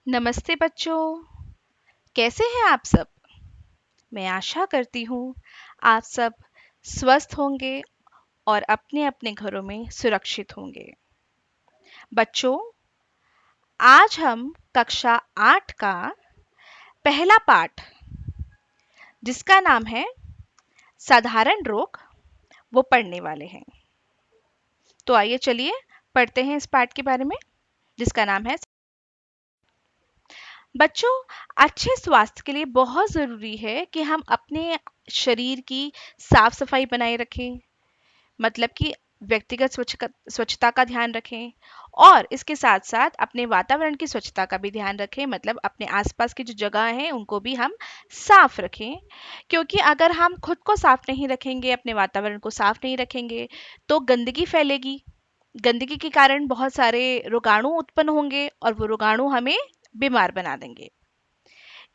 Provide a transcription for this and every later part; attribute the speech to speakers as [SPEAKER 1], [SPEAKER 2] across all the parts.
[SPEAKER 1] नमस्ते बच्चों। कैसे हैं आप सब? मैं आशा करती हूँ आप सब स्वस्थ होंगे और अपने अपने घरों में सुरक्षित होंगे। बच्चों, आज हम कक्षा 8 का पहला पाठ, जिसका नाम है साधारण रोग, वो पढ़ने वाले हैं। तो आइए चलिए पढ़ते हैं इस पाठ के बारे में, जिसका नाम है। बच्चों, अच्छे स्वास्थ्य के लिए बहुत ज़रूरी है कि हम अपने शरीर की साफ सफाई बनाए रखें, मतलब कि व्यक्तिगत स्वच्छता का ध्यान रखें और इसके साथ साथ अपने वातावरण की स्वच्छता का भी ध्यान रखें, मतलब अपने आसपास की जो जगह हैं उनको भी हम साफ रखें। क्योंकि अगर हम खुद को साफ नहीं रखेंगे, अपने वातावरण को साफ नहीं रखेंगे, तो गंदगी फैलेगी। गंदगी के कारण बहुत सारे रोगाणु उत्पन्न होंगे और वो रोगाणु हमें बीमार बना देंगे।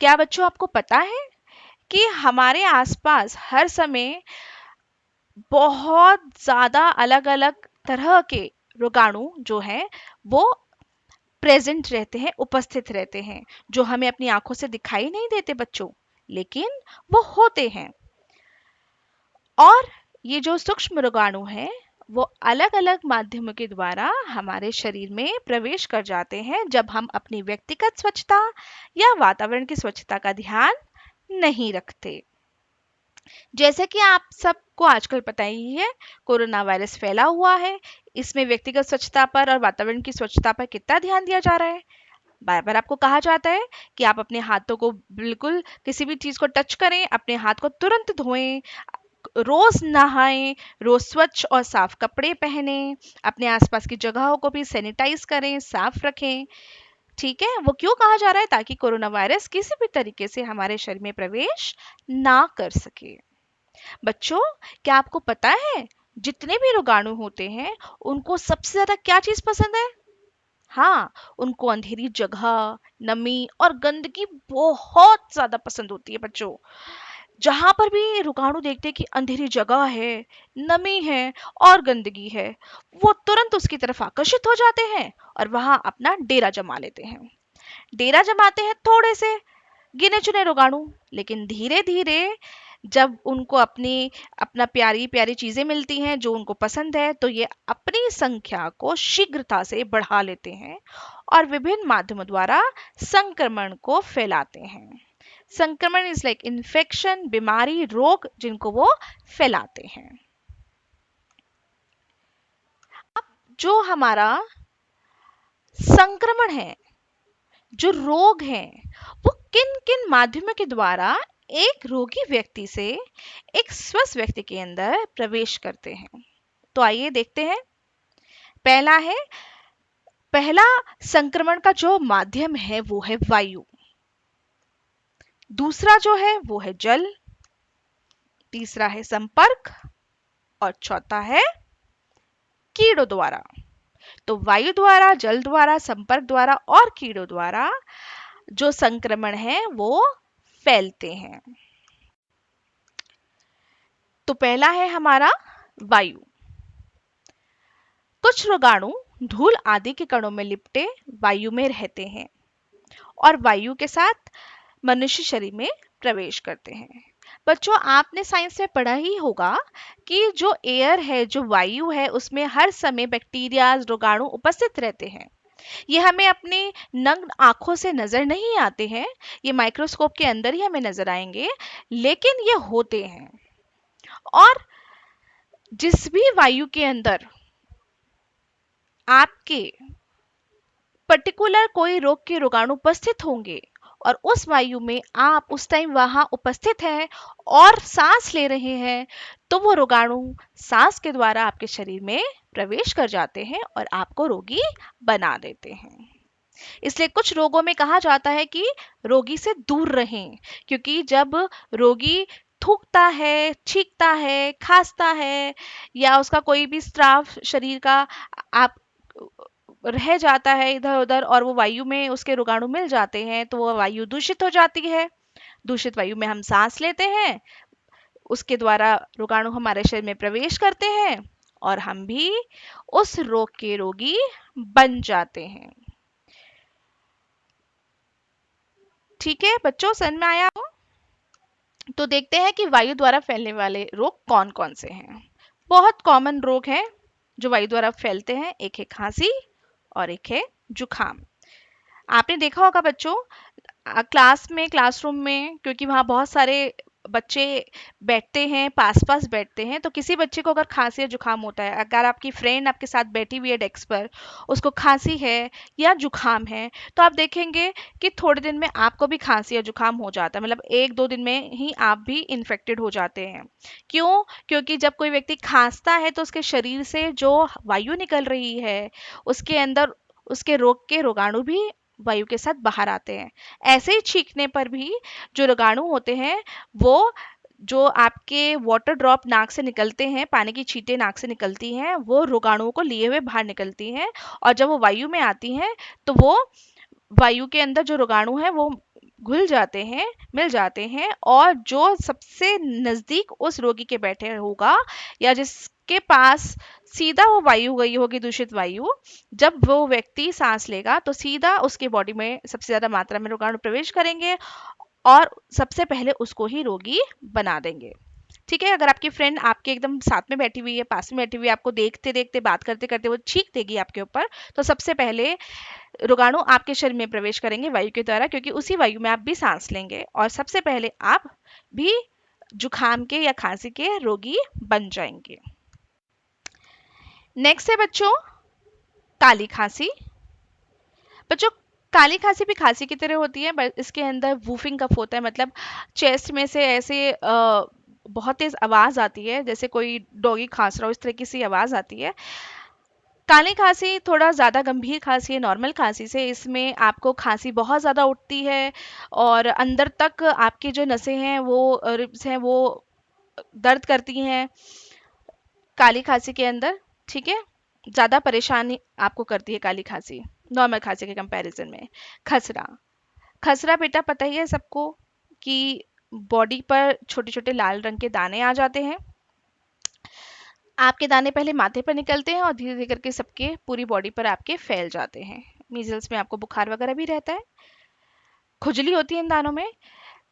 [SPEAKER 1] क्या बच्चों आपको पता है कि हमारे आसपास हर समय बहुत ज़्यादा अलग-अलग तरह के रोगाणु जो हैं वो प्रेजेंट रहते हैं, उपस्थित रहते हैं, जो हमें अपनी आंखों से दिखाई नहीं देते बच्चों, लेकिन वो होते हैं। और ये जो सूक्ष्म रोगाणु हैं वो अलग-अलग माध्यमों के द्वारा हमारे शरीर में प्रवेश कर जाते हैं जब हम अपनी व्यक्तिगत स्वच्छता या वातावरण की स्वच्छता का ध्यान नहीं रखते। जैसे कि आप सबको आजकल पता ही है, कोरोना वायरस फैला हुआ है। इसमें व्यक्तिगत स्वच्छता पर और वातावरण की स्वच्छता पर कितना ध्यान दिया जा रहा है। बार बार आपको कहा जाता है कि आप अपने हाथों को बिल्कुल, किसी भी चीज को टच करें, अपने हाथ को तुरंत धोएं, रोज नहाएं, रोज स्वच्छ और साफ कपड़े पहने, अपने आसपास की जगहों को भी सैनिटाइज करें, साफ रखें। ठीक है, वो क्यों कहा जा रहा है? ताकि कोरोना वायरस किसी भी तरीके से हमारे शरीर में प्रवेश ना कर सके। बच्चों, क्या आपको पता है जितने भी रोगाणु होते हैं उनको सबसे ज्यादा क्या चीज पसंद है? हाँ, उनको अंधेरी जगह, नमी और गंदगी बहुत ज्यादा पसंद होती है बच्चों। जहां पर भी रोगाणु देखते हैं कि अंधेरी जगह है, नमी है और गंदगी है, वो तुरंत उसकी तरफ आकर्षित हो जाते हैं और वहां अपना डेरा जमा लेते हैं। डेरा जमाते हैं थोड़े से गिने चुने रोगाणु, लेकिन धीरे धीरे जब उनको अपना प्यारी प्यारी चीजें मिलती हैं जो उनको पसंद है, तो ये अपनी संख्या को शीघ्रता से बढ़ा लेते हैं और विभिन्न माध्यमों द्वारा संक्रमण को फैलाते हैं। संक्रमण इज लाइक इन्फेक्शन, बीमारी, रोग जिनको वो फैलाते हैं। जो हमारा संक्रमण है, जो रोग हैं, वो किन किन माध्यमों के द्वारा एक रोगी व्यक्ति से एक स्वस्थ व्यक्ति के अंदर प्रवेश करते हैं? तो आइए देखते हैं। पहला है, पहला संक्रमण का जो माध्यम है वो है वायु। दूसरा जो है वो है जल। तीसरा है संपर्क और चौथा है कीड़ों द्वारा। तो वायु द्वारा, जल द्वारा, संपर्क द्वारा और कीड़ों द्वारा जो संक्रमण है वो फैलते हैं। तो पहला है हमारा वायु। कुछ रोगाणु धूल आदि के कणों में लिपटे वायु में रहते हैं और वायु के साथ मनुष्य शरीर में प्रवेश करते हैं। बच्चों, आपने साइंस में पढ़ा ही होगा कि जो एयर है, जो वायु है, उसमें हर समय बैक्टीरिया, रोगाणु उपस्थित रहते हैं। ये हमें अपनी नग्न आंखों से नजर नहीं आते हैं, ये माइक्रोस्कोप के अंदर ही हमें नजर आएंगे, लेकिन ये होते हैं। और जिस भी वायु के अंदर आपके पर्टिकुलर कोई रोग के रोगाणु उपस्थित होंगे और उस वायु में आप उस टाइम वहां उपस्थित हैं और सांस ले रहे हैं, तो वो रोगाणु सांस के द्वारा आपके शरीर में प्रवेश कर जाते हैं और आपको रोगी बना देते हैं। इसलिए कुछ रोगों में कहा जाता है कि रोगी से दूर रहें, क्योंकि जब रोगी थूकता है, छींकता है, खांसता है या उसका कोई भी स्राव शरीर का आप रह जाता है इधर उधर और वो वायु में उसके रोगाणु मिल जाते हैं, तो वो वायु दूषित हो जाती है। दूषित वायु में हम सांस लेते हैं, उसके द्वारा रोगाणु हमारे शरीर में प्रवेश करते हैं और हम भी उस रोग के रोगी बन जाते हैं। ठीक है बच्चों, समझ में आया हो? तो देखते हैं कि वायु द्वारा फैलने वाले रोग कौन कौन से हैं। बहुत कॉमन रोग हैं जो वायु द्वारा फैलते हैं। एक है खांसी और एक है जुखाम। आपने देखा होगा बच्चों, क्लासरूम में, क्योंकि वहाँ बहुत सारे बच्चे बैठते हैं, पास पास बैठते हैं, तो किसी बच्चे को अगर खांसी या जुकाम होता है, अगर आपकी फ्रेंड आपके साथ बैठी हुई है डेस्क पर, उसको खांसी है या जुकाम है, तो आप देखेंगे कि थोड़े दिन में आपको भी खांसी या जुकाम हो जाता है, मतलब एक दो दिन में ही आप भी इन्फेक्टेड हो जाते हैं। क्यों? क्योंकि जब कोई व्यक्ति खांसता है तो उसके शरीर से जो वायु निकल रही है, उसके अंदर उसके रोग के रोगाणु भी वायु के साथ बाहर आते हैं। ऐसे ही छींकने पर भी जो रोगाणु होते हैं, वो जो आपके वाटर ड्रॉप नाक से निकलते हैं, पानी की छींटे नाक से निकलती हैं, वो रोगाणुओं को लिए हुए बाहर निकलती हैं, और जब वो वायु में आती हैं तो वो वायु के अंदर जो रोगाणु है वो घुल जाते हैं, मिल जाते हैं, और जो सबसे नजदीक उस रोगी के बैठे होगा या जिसके पास सीधा वो वायु गई होगी, दूषित वायु, जब वो व्यक्ति सांस लेगा तो सीधा उसके बॉडी में सबसे ज्यादा मात्रा में रोगाणु प्रवेश करेंगे और सबसे पहले उसको ही रोगी बना देंगे। ठीक है, अगर आपकी फ्रेंड आपके एकदम साथ में बैठी हुई है, पास में बैठी हुई है, आपको देखते देखते बात करते करते वो छींक देगी आपके ऊपर, तो सबसे पहले रोगाणु आपके शरीर में प्रवेश करेंगे वायु के द्वारा, क्योंकि उसी वायु में आप भी सांस लेंगे और सबसे पहले आप भी जुखाम के या खांसी के रोगी बन जाएंगे। नेक्स्ट है बच्चों काली खांसी। बच्चों काली खांसी भी खांसी की तरह होती है, बट इसके अंदर वूफिंग कफ होता है, मतलब चेस्ट में से ऐसे बहुत तेज आवाज आती है, जैसे कोई डॉगी खांस रहा हो, इस तरह की सी आवाज आती है। काली खांसी थोड़ा ज़्यादा गंभीर खांसी है नॉर्मल खांसी से। इसमें आपको खांसी बहुत ज़्यादा उठती है और अंदर तक आपकी जो नसें हैं, वो रिब्स हैं, वो दर्द करती हैं काली खांसी के अंदर। ठीक है, ज़्यादा परेशानी आपको करती है काली खांसी नॉर्मल खांसी के कंपैरिजन में। खसरा, खसरा बेटा पता ही है सबको कि बॉडी पर छोटे छोटे लाल रंग के दाने आ जाते हैं। आपके दाने पहले माथे पर निकलते हैं और धीरे धीरे करके सबके पूरी बॉडी पर आपके फैल जाते हैं। मीजल्स में आपको बुखार वगैरह भी रहता है, खुजली होती है इन दानों में।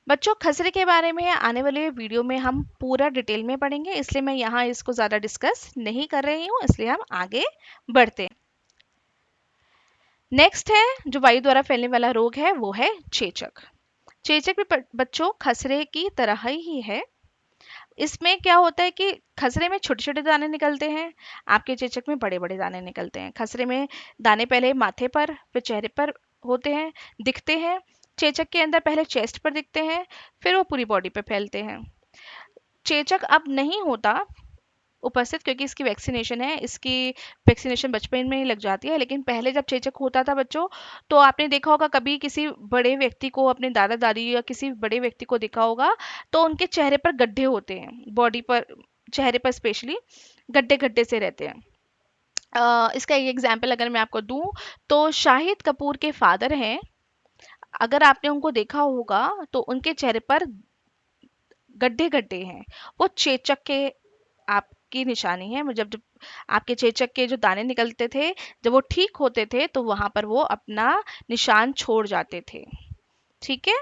[SPEAKER 1] बच्चों खसरे के बारे में आने वाले वीडियो में हम पूरा डिटेल में पढ़ेंगे, इसलिए मैं यहाँ इसको ज़्यादा डिस्कस नहीं कर रही हूँ, इसलिए हम आगे बढ़ते हैं। नेक्स्ट है जो वायु द्वारा फैलने वाला रोग है, वो है चेचक। चेचक भी बच्चों खसरे की तरह ही है। इसमें क्या होता है कि खसरे में छोटे छोटे दाने निकलते हैं, आपके चेचक में बड़े बड़े दाने निकलते हैं। खसरे में दाने पहले माथे पर फिर चेहरे पर होते हैं, दिखते हैं। चेचक के अंदर पहले चेस्ट पर दिखते हैं, फिर वो पूरी बॉडी पे फैलते हैं। चेचक अब नहीं होता उपस्थित, क्योंकि इसकी वैक्सीनेशन है, इसकी वैक्सीनेशन बचपन में ही लग जाती है। लेकिन पहले जब चेचक होता था बच्चों, तो आपने देखा होगा कभी किसी बड़े व्यक्ति को, अपने दादा दादी या किसी बड़े व्यक्ति को देखा होगा, तो उनके चेहरे पर गड्ढे होते हैं, बॉडी पर, चेहरे पर स्पेशली गड्ढे गड्ढे से रहते हैं। इसका एक एग्जाम्पल अगर मैं आपको दूं, तो शाहिद कपूर के फादर हैं, अगर आपने उनको देखा होगा तो उनके चेहरे पर गड्ढे गड्ढे हैं, वो चेचक के आपकी निशानी है। जब जब आपके चेचक के जो दाने निकलते थे, जब वो ठीक होते थे, तो वहां पर वो अपना निशान छोड़ जाते थे। ठीक है,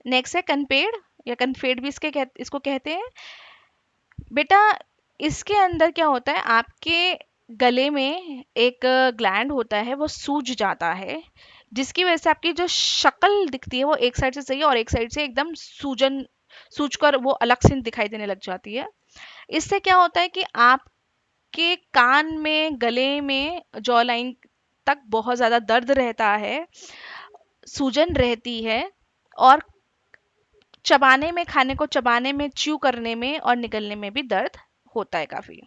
[SPEAKER 1] नेक्स्ट है कनपेड़ या कनफेड़ भी इसको कहते हैं। बेटा इसके अंदर क्या होता है, आपके गले में एक ग्लैंड होता है, वो सूज जाता है, जिसकी वजह से आपकी जो शक्ल दिखती है वो एक साइड से सही है और एक साइड से एकदम सूजकर वो अलग से दिखाई देने लग जाती है। इससे क्या होता है कि आपके कान में, गले में, जॉ लाइन तक बहुत ज्यादा दर्द रहता है, सूजन रहती है, और चबाने में, खाने को चबाने में, च्यू करने में और निगलने में भी दर्द होता है काफी।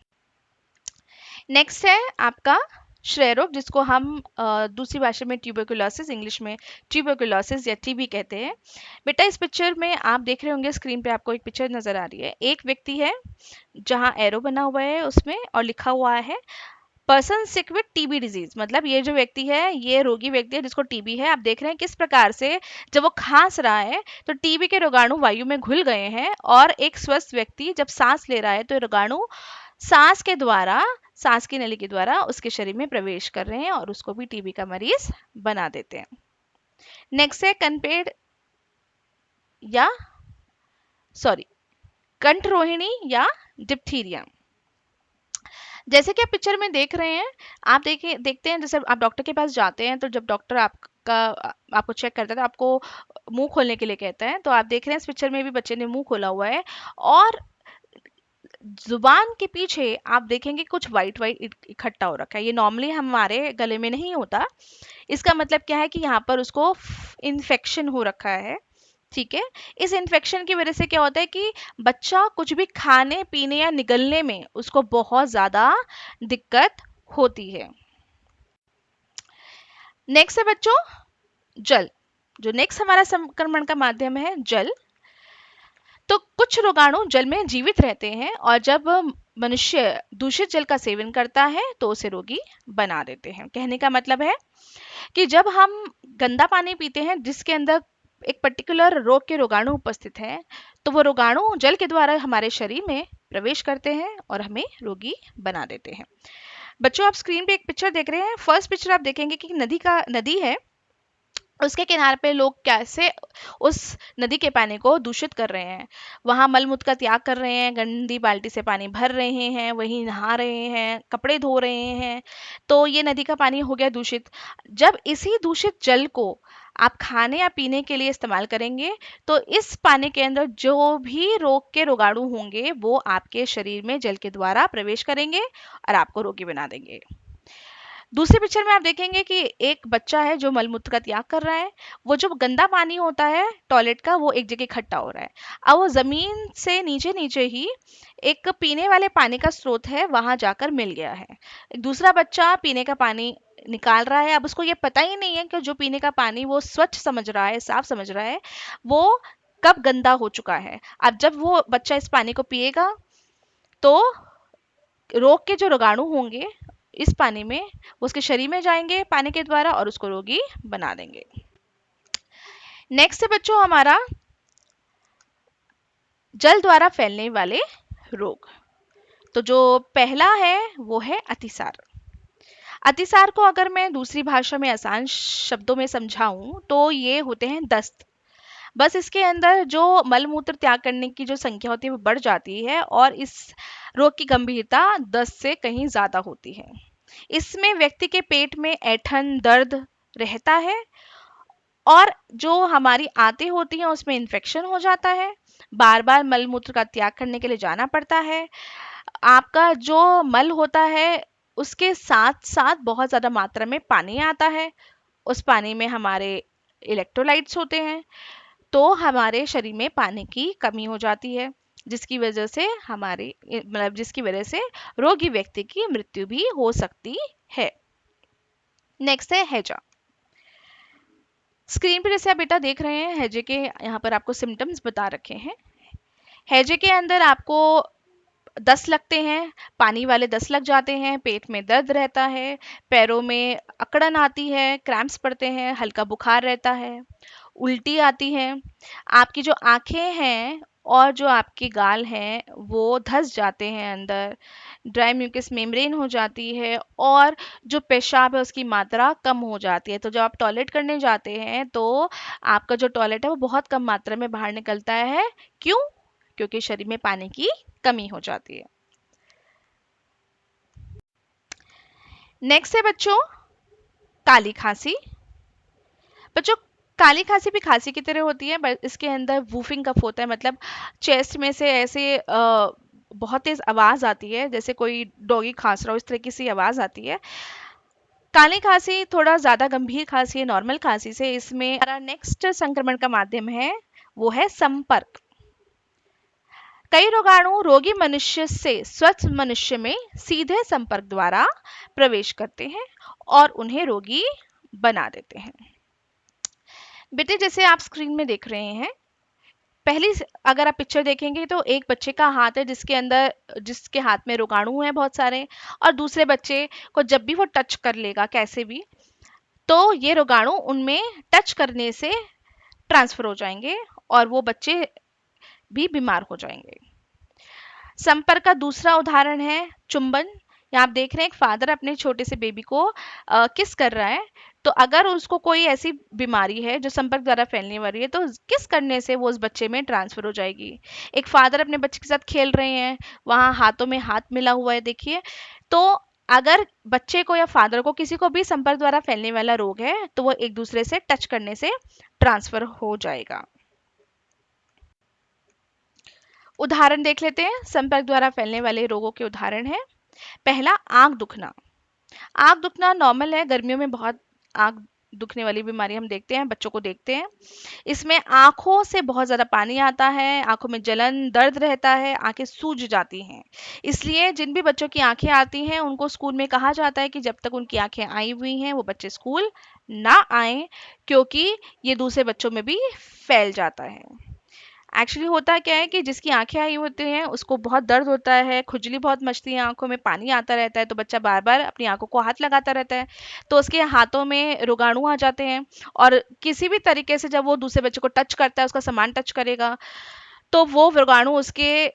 [SPEAKER 1] नेक्स्ट है आपका श्रेय रोग, जिसको हम दूसरी भाषा में ट्यूबरकुलोसिस, इंग्लिश में ट्यूबरकुलोसिस या टीबी कहते हैं। बेटा इस पिक्चर में आप देख रहे होंगे, स्क्रीन पे आपको एक पिक्चर नजर आ रही है। एक व्यक्ति है जहां एरो बना हुआ है उसमें और लिखा हुआ है person sick with TB disease, मतलब ये जो व्यक्ति है ये रोगी व्यक्ति है जिसको टीबी है। आप देख रहे हैं किस प्रकार से जब वो खांस रहा है तो टीबी के रोगाणु वायु में घुल गए हैं, और एक स्वस्थ व्यक्ति जब सांस ले रहा है तो रोगाणु सांस के द्वारा, सांस की नली के द्वारा उसके शरीर में प्रवेश कर रहे हैं और उसको भी टीबी का मरीज बना देते हैं। नेक्स्ट है कनपेड या सॉरी कंठरोहिणी या डिप्थीरिया। जैसे कि आप पिक्चर में देख रहे हैं, आप देखते हैं जैसे आप डॉक्टर के पास जाते हैं, तो जब डॉक्टर आपका आपको चेक करता है तो आपको मुंह खोलने के लिए कहता है। तो आप देख रहे हैं इस पिक्चर में भी बच्चे ने मुंह खोला हुआ है, और जुबान के पीछे आप देखेंगे कुछ वाइट वाइट इकट्ठा हो रखा है। ये नॉर्मली हमारे गले में नहीं होता। इसका मतलब क्या है कि यहाँ पर उसको इन्फेक्शन हो रखा है। ठीक है। इस इन्फेक्शन की वजह से क्या होता है कि बच्चा कुछ भी खाने पीने या निगलने में उसको बहुत ज्यादा दिक्कत होती है। नेक्स्ट है बच्चों जल। जो नेक्स्ट हमारा संक्रमण का माध्यम है जल। तो कुछ रोगाणु जल में जीवित रहते हैं, और जब मनुष्य दूषित जल का सेवन करता है तो उसे रोगी बना देते हैं। कहने का मतलब है कि जब हम गंदा पानी पीते हैं जिसके अंदर एक पर्टिकुलर रोग के रोगाणु उपस्थित हैं, तो वो रोगाणु जल के द्वारा हमारे शरीर में प्रवेश करते हैं और हमें रोगी बना देते हैं। बच्चों आप स्क्रीन पे एक पिक्चर देख रहे हैं। फर्स्ट पिक्चर आप देखेंगे कि नदी है, उसके किनारे पे लोग कैसे उस नदी के पानी को दूषित कर रहे हैं। वहां मलमूत्र का त्याग कर रहे हैं, गंदी बाल्टी से पानी भर रहे हैं, वहीं नहा रहे हैं, कपड़े धो रहे हैं। तो ये नदी का पानी हो गया दूषित। जब इसी दूषित जल को आप खाने या पीने के लिए इस्तेमाल करेंगे, तो इस पानी के अंदर जो भी रोग के रोगाणु होंगे वो आपके शरीर में जल के द्वारा प्रवेश करेंगे और आपको रोगी बना देंगे। दूसरे पिक्चर में आप देखेंगे कि एक बच्चा है जो मलमूत्र का त्याग कर रहा है। वो जो गंदा पानी होता है टॉयलेट का, वो एक जगह इकट्ठा हो रहा है। अब वो जमीन से नीचे नीचे ही एक पीने वाले पानी का स्रोत है, वहां जाकर मिल गया है। एक दूसरा बच्चा पीने का पानी निकाल रहा है। अब उसको ये पता ही नहीं है कि जो पीने का पानी वो स्वच्छ समझ रहा है, साफ समझ रहा है, वो कब गंदा हो चुका है। अब जब वो बच्चा इस पानी को पिएगा तो रोग के जो रोगाणु होंगे इस पानी में उसके शरीर में जाएंगे पानी के द्वारा और उसको रोगी बना देंगे। नेक्स्ट है बच्चों हमारा जल द्वारा फैलने वाले रोग। तो जो पहला है वो है अतिसार। अतिसार को अगर मैं दूसरी भाषा में आसान शब्दों में समझाऊं तो ये होते हैं दस्त। बस इसके अंदर जो मल मूत्र त्याग करने की जो संख्या होती है वो बढ़ जाती है, और इस रोग की गंभीरता दस्त से कहीं ज्यादा होती है। इसमें व्यक्ति के पेट में ऐंठन दर्द रहता है, और जो हमारी आंतें होती हैं उसमें इन्फेक्शन हो जाता है। बार बार मल मूत्र का त्याग करने के लिए जाना पड़ता है। आपका जो मल होता है उसके साथ साथ बहुत ज्यादा मात्रा में पानी आता है। उस पानी में हमारे इलेक्ट्रोलाइट्स होते हैं, तो हमारे शरीर में पानी की कमी हो जाती है, जिसकी वजह से जिसकी वजह से रोगी व्यक्ति की मृत्यु भी हो सकती है। नेक्स्ट है हैजा। स्क्रीन पे जैसे आप बेटा देख रहे हैं हैजे के यहाँ पर आपको सिम्टम्स बता रखे हैं। हैजे के अंदर आपको दस्त लगते हैं, पानी वाले दस्त लग जाते हैं, पेट में दर्द रहता है, पैरों में अकड़न आती है, क्रैम्प्स पड़ते हैं, हल्का बुखार रहता है, उल्टी आती है। आपकी जो आंखें हैं और जो आपके गाल हैं वो धंस जाते हैं अंदर, ड्राई म्यूकस मेम्ब्रेन हो जाती है, और जो पेशाब है उसकी मात्रा कम हो जाती है। तो जब आप टॉयलेट करने जाते हैं तो आपका जो टॉयलेट है वो बहुत कम मात्रा में बाहर निकलता है। क्यों? क्योंकि शरीर में पानी की कमी हो जाती है। नेक्स्ट है बच्चों काली खांसी। बच्चों काली खांसी भी खांसी की तरह होती है, बट इसके अंदर वूफिंग कफ होता है, मतलब चेस्ट में से ऐसे बहुत तेज आवाज आती है जैसे कोई डॉगी खांस रहा हो, इस तरह की सी आवाज आती है। काली खांसी थोड़ा ज्यादा गंभीर खांसी है नॉर्मल खांसी से। इसमें हमारा नेक्स्ट संक्रमण का माध्यम है वो है संपर्क। कई रोगाणु रोगी मनुष्य से स्वस्थ मनुष्य में सीधे संपर्क द्वारा प्रवेश करते हैं और उन्हें रोगी बना देते हैं। बेटे जैसे आप स्क्रीन में देख रहे हैं, अगर आप पिक्चर देखेंगे तो एक बच्चे का हाथ है जिसके हाथ में रोगाणु है बहुत सारे, और दूसरे बच्चे को जब भी वो टच कर लेगा कैसे भी, तो ये रोगाणु उनमें टच करने से ट्रांसफर हो जाएंगे और वो बच्चे भी बीमार हो जाएंगे। संपर्क का दूसरा उदाहरण है चुंबन यहाँ आप देख रहे हैं एक फादर अपने छोटे से बेबी को किस कर रहा है। तो अगर उसको कोई ऐसी बीमारी है जो संपर्क द्वारा फैलने वाली है, तो किस करने से वो उस बच्चे में ट्रांसफर हो जाएगी। एक फादर अपने बच्चे के साथ खेल रहे हैं, वहां हाथों में हाथ मिला हुआ है, देखिए। तो अगर बच्चे को या फादर को किसी को भी संपर्क द्वारा फैलने वाला रोग है, तो वो एक दूसरे से टच करने से ट्रांसफर हो जाएगा। उदाहरण देख लेते हैं, संपर्क द्वारा फैलने वाले रोगों के उदाहरण है। पहला, आंख दुखना। आंख दुखना नॉर्मल है, गर्मियों में बहुत आंख दुखने वाली बीमारी हम देखते हैं, बच्चों को देखते हैं। इसमें आंखों से बहुत ज्यादा पानी आता है, आंखों में जलन दर्द रहता है, आंखें सूज जाती हैं। इसलिए जिन भी बच्चों की आंखें आती हैं उनको स्कूल में कहा जाता है कि जब तक उनकी आंखें आई हुई हैं वो बच्चे स्कूल ना आए, क्योंकि ये दूसरे बच्चों में भी फैल जाता है। एक्चुअली होता क्या है कि जिसकी आंखें आई होती हैं उसको बहुत दर्द होता है, खुजली बहुत मचती है, आंखों में पानी आता रहता है, तो बच्चा बार बार अपनी आंखों को हाथ लगाता रहता है, तो उसके हाथों में रोगाणु आ जाते हैं। और किसी भी तरीके से जब वो दूसरे बच्चे को टच करता है, उसका सामान टच करेगा, तो वो रोगाणु उसके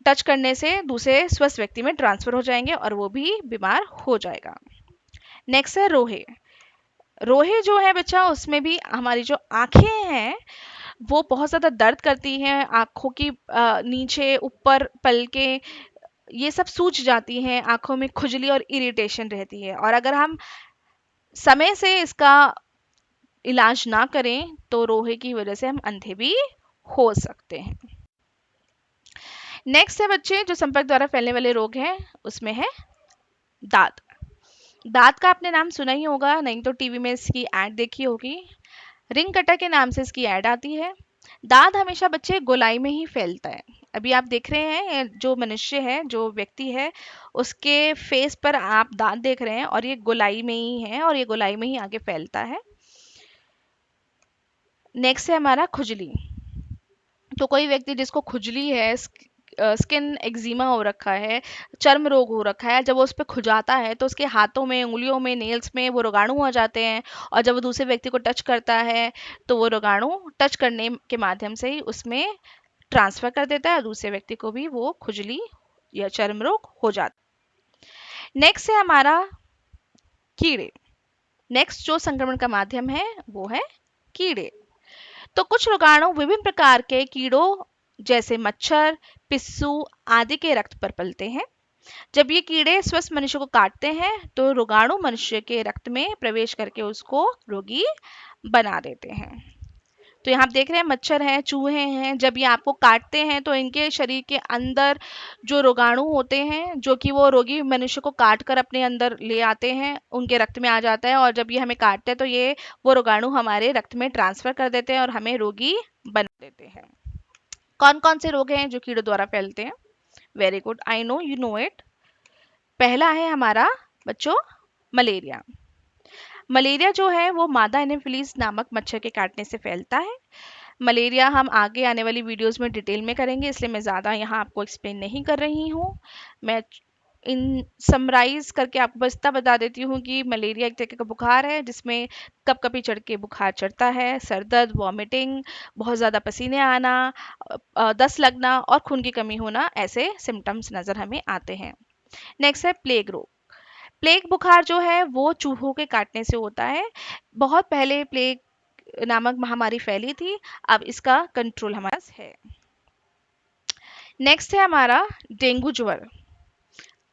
[SPEAKER 1] टच करने से दूसरे स्वस्थ व्यक्ति में ट्रांसफर हो जाएंगे और वो भी बीमार हो जाएगा। नेक्स्ट है रोहे। रोहे जो है बच्चा, उसमें भी हमारी जो आंखें हैं वो बहुत ज़्यादा दर्द करती हैं, आँखों की नीचे ऊपर पलकें ये सब सूज जाती हैं, आँखों में खुजली और इरिटेशन रहती है, और अगर हम समय से इसका इलाज ना करें तो रोहे की वजह से हम अंधे भी हो सकते हैं। नेक्स्ट है बच्चे, जो संपर्क द्वारा फैलने वाले रोग हैं उसमें है दांत। दांत का आपने नाम सुना ही होगा, नहीं तो टीवी में इसकी एड देखी होगी। रिंग कटर के नाम से इसकी ऐड आती है। दांत हमेशा बच्चे गोलाई में ही फैलता है। अभी आप देख रहे हैं जो मनुष्य है, जो व्यक्ति है, उसके फेस पर आप दांत देख रहे हैं और ये गोलाई में ही है और ये गोलाई में ही आगे फैलता है। नेक्स्ट है हमारा खुजली। तो कोई व्यक्ति जिसको खुजली है, स्किन एक्जिमा हो रखा है, चर्म रोग हो रखा है, जब वो उस पर खुजाता है तो उसके हाथों में, उंगलियों में, नेल्स में वो रोगाणु आ जाते हैं, और जब वो दूसरे व्यक्ति को टच करता है तो वो रोगाणु टच करने के माध्यम से ही उसमें ट्रांसफर कर देता है और दूसरे व्यक्ति को भी वो खुजली या चर्म रोग हो जाता है। नेक्स्ट है हमारा कीड़े। नेक्स्ट जो संक्रमण का माध्यम है वो है कीड़े। तो कुछ रोगाणु विभिन्न प्रकार के कीड़ों जैसे मच्छर, पिस्सू आदि के रक्त पर पलते हैं। जब ये कीड़े स्वस्थ मनुष्य को काटते हैं तो रोगाणु मनुष्य के रक्त में प्रवेश करके उसको रोगी बना देते हैं। तो यहाँ आप देख रहे हैं मच्छर हैं, चूहे हैं, जब ये आपको काटते हैं तो इनके शरीर के अंदर जो रोगाणु होते हैं, जो कि वो रोगी मनुष्य को काट कर अपने अंदर ले आते हैं, उनके रक्त में आ जाता है, और जब ये हमें काटते हैं तो ये वो रोगाणु हमारे रक्त में ट्रांसफर कर देते हैं और हमें रोगी बना देते हैं। कौन कौन से रोग हैं जो कीड़ों द्वारा फैलते हैं? Very good, I know you know it. पहला है हमारा बच्चों मलेरिया। मलेरिया जो है वो मादा एनोफिलीज नामक मच्छर के काटने से फैलता है। मलेरिया हम आगे आने वाली वीडियोस में डिटेल में करेंगे, इसलिए मैं ज़्यादा यहाँ आपको एक्सप्लेन नहीं कर रही हूँ। मैं इन समराइज करके आपको बस इतना बता देती हूँ कि मलेरिया एक तरह का बुखार है जिसमें कभी चढ़ के बुखार चढ़ता है, सर दर्द, वॉमिटिंग, बहुत ज़्यादा पसीने आना, दस्त लगना और खून की कमी होना, ऐसे सिम्टम्स नज़र हमें आते हैं। नेक्स्ट है प्लेग रोग। प्लेग बुखार जो है वो चूहों के काटने से होता है। बहुत पहले प्लेग नामक महामारी फैली थी, अब इसका कंट्रोल हमारे पास है। नेक्स्ट है हमारा डेंगू ज्वर।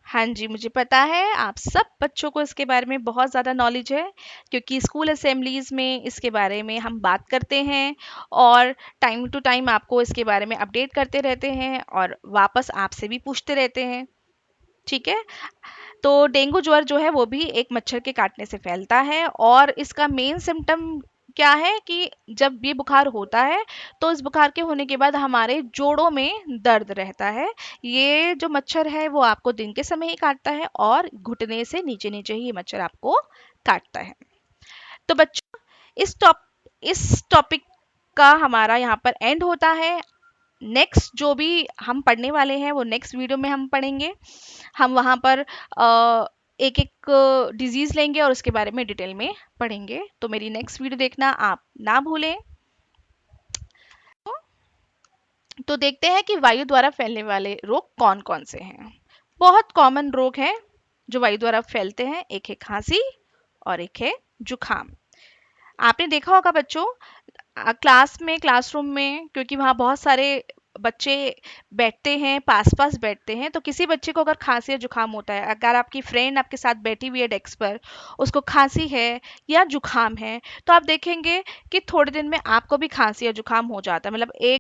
[SPEAKER 1] हाँ जी, मुझे पता है आप सब बच्चों को इसके बारे में बहुत ज़्यादा नॉलेज है, क्योंकि स्कूल असेंबलीज में इसके बारे में हम बात करते हैं और टाइम टू टाइम आपको इसके बारे में अपडेट करते रहते हैं और वापस आपसे भी पूछते रहते हैं। ठीक है, तो डेंगू ज्वर जो है वो भी एक मच्छर के काटने से फैलता है, और इसका मेन सिम्टम क्या है कि जब ये बुखार होता है तो इस बुखार के होने के बाद हमारे जोड़ों में दर्द रहता है। ये जो मच्छर है वो आपको दिन के समय ही काटता है और घुटने से नीचे नीचे ही ये मच्छर आपको काटता है। तो बच्चों इस टॉपिक का हमारा यहाँ पर एंड होता है। नेक्स्ट जो भी हम पढ़ने वाले हैं वो नेक्स्ट वीडियो में हम पढ़ेंगे। हम वहाँ पर एक एक डिजीज़ लेंगे और उसके बारे में डिटेल में पढ़ेंगे, तो मेरी नेक्स्ट वीडियो देखना आप ना भूलें। तो देखते हैं कि वायु द्वारा फैलने वाले रोग कौन कौन से हैं। बहुत कॉमन रोग है जो वायु द्वारा फैलते हैं, एक है खांसी और एक है जुकाम। आपने देखा होगा बच्चों, क्लास में, क्लासरूम में, क्योंकि वहाँ बहुत सारे बच्चे बैठते हैं, पास पास बैठते हैं, तो किसी बच्चे को अगर खांसी या जुकाम होता है, अगर आपकी फ्रेंड आपके साथ बैठी हुई है डेस्क पर, उसको खांसी है या जुकाम है, तो आप देखेंगे कि थोड़े दिन में आपको भी खांसी या जुकाम हो जाता है। मतलब एक